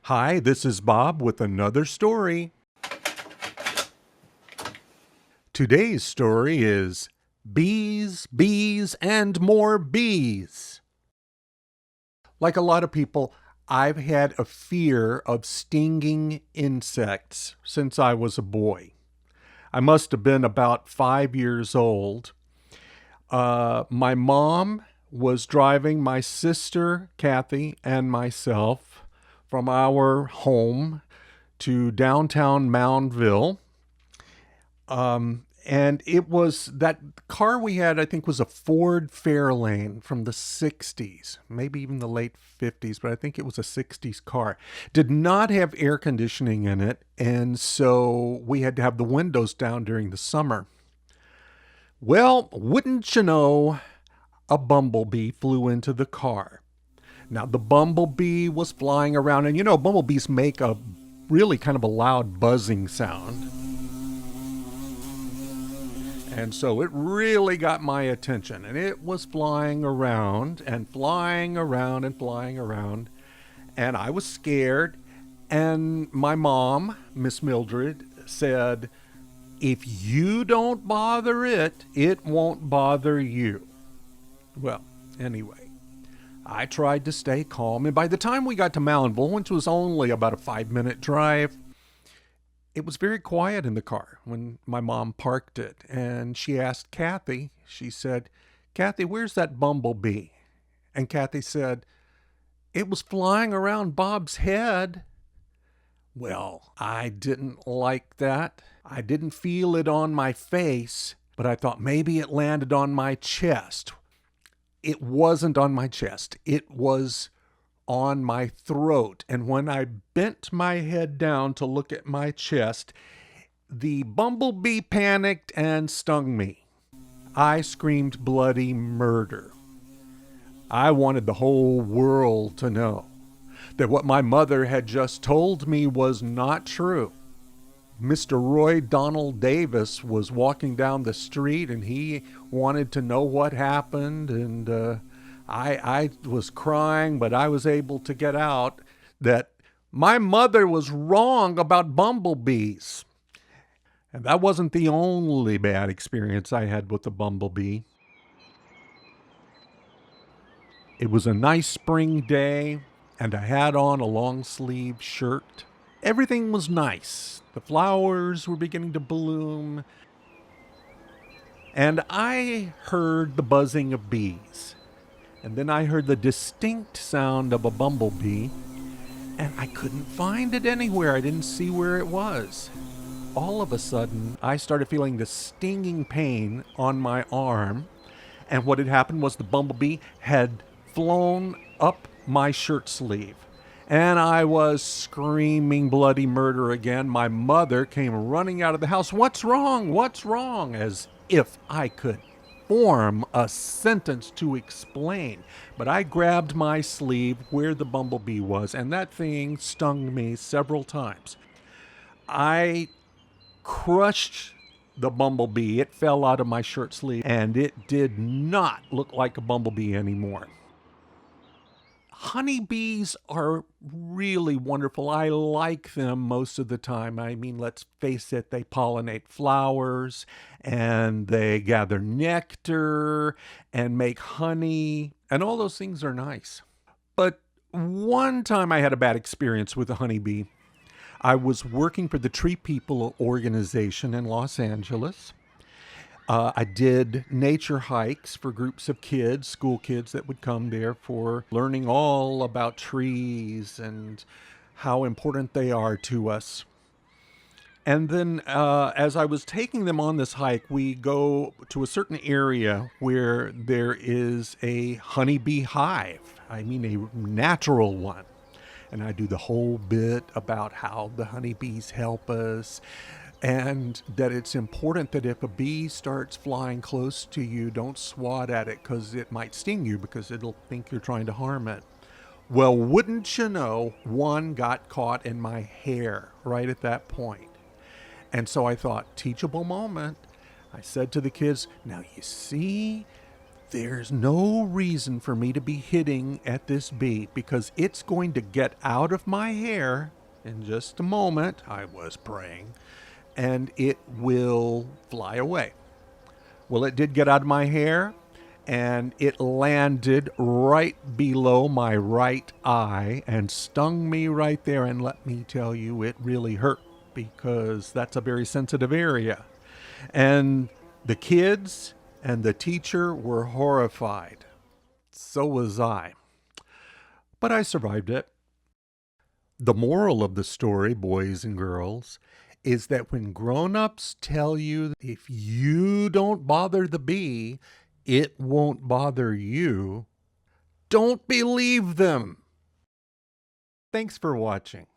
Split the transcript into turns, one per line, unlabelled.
Hi, this is Bob with another story. Today's story is Bees, Bees, and More Bees. Like a lot of people, I've had a fear of stinging insects since I was a boy. I must have been about 5 years old. My mom was driving my sister, Kathy, and myself from our home to downtown Moundville. And it was that car we had, I think, was a Ford Fairlane from the 60s, maybe even the late 50s, but I think it was a 60s car. Did not have air conditioning in it, and so we had to have the windows down during the summer. Well, wouldn't you know, a bumblebee flew into the car. Now, the bumblebee was flying around, and bumblebees make a really kind of a loud buzzing sound. And so it really got my attention. And it was flying around and flying around and flying around. And I was scared. And my mom, Miss Mildred, said, "If you don't bother it, it won't bother you." Well, anyway, I tried to stay calm. And by the time we got to Moundville, which was only about a 5-minute drive, it was very quiet in the car when my mom parked it. And she asked Kathy, she said, "Kathy, where's that bumblebee?" And Kathy said, "It was flying around Bob's head." Well, I didn't like that. I didn't feel it on my face, but I thought maybe it landed on my chest. It wasn't on my chest. It was on my throat. And when I bent my head down to look at my chest, the bumblebee panicked and stung me. I screamed bloody murder. I wanted the whole world to know that what my mother had just told me was not true. Mr. Roy Donald Davis was walking down the street and he wanted to know what happened, and I was crying, but I was able to get out that my mother was wrong about bumblebees. And that wasn't the only bad experience I had with the bumblebee. It was a nice spring day, and I had on a long sleeve shirt. Everything was nice. The flowers were beginning to bloom, and I heard the buzzing of bees. And then I heard the distinct sound of a bumblebee, and I couldn't find it anywhere. I didn't see where it was. All of a sudden, I started feeling the stinging pain on my arm, and what had happened was the bumblebee had flown up my shirt sleeve. And I was screaming bloody murder again. My mother came running out of the house. "What's wrong? What's wrong?" As if I could form a sentence to explain. But I grabbed my sleeve where the bumblebee was, and that thing stung me several times. I crushed the bumblebee. It fell out of my shirt sleeve, and it did not look like a bumblebee anymore. Honeybees are really wonderful. I like them most of the time. I mean, let's face it, they pollinate flowers and they gather nectar and make honey, and all those things are nice. But one time I had a bad experience with a honeybee. I was working for the Tree People organization in Los Angeles. I did nature hikes for groups of kids, school kids that would come there for learning all about trees and how important they are to us. And then as I was taking them on this hike, we go to a certain area where there is a honeybee hive. I mean, a natural one. And I do the whole bit about how the honeybees help us, and that it's important that if a bee starts flying close to you, don't swat at it because it might sting you because it'll think you're trying to harm it. Well, wouldn't you know, one got caught in my hair right at that point. And so I thought, teachable moment. I said to the kids, "Now you see, there's no reason for me to be hitting at this bee because it's going to get out of my hair in just a moment, I was praying, and it will fly away. Well, it did get out of my hair, and it landed right below my right eye and stung me right there. And let me tell you, it really hurt because that's a very sensitive area. And the kids and the teacher were horrified. So was I. But I survived it. The moral of the story, boys and girls, is that when grown-ups tell you if you don't bother the bee, it won't bother you, don't believe them. Thanks for watching.